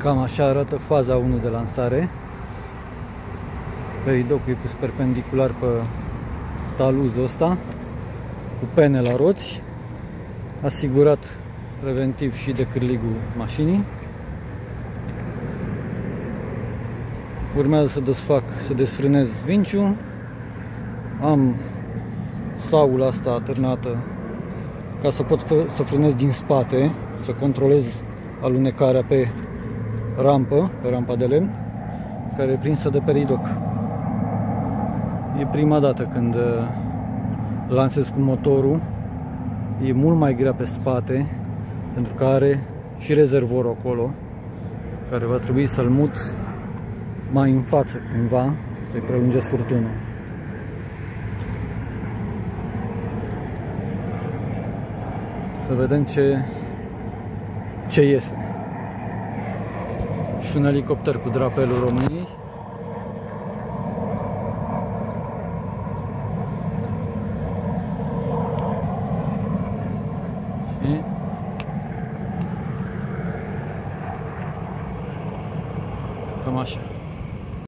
Cam așa arată faza 1 de lansare. Peridocul e pus perpendicular pe taluzul ăsta, cu pene la roți, asigurat preventiv și de cârligul mașinii. Urmează să desfrânez vinciul. Am saula asta atârnată ca să pot să frânez din spate, să controlez alunecarea pe rampa de lemn, care e prinsă de peridoc. E prima dată când lansez cu motorul. E mult mai grea pe spate, pentru că are și rezervorul acolo, care va trebui să-l mut mai în față cumva, să-i prelungesc furtunul. Să vedem ce iese. Și un elicopter cu drapelul României. Cam așa.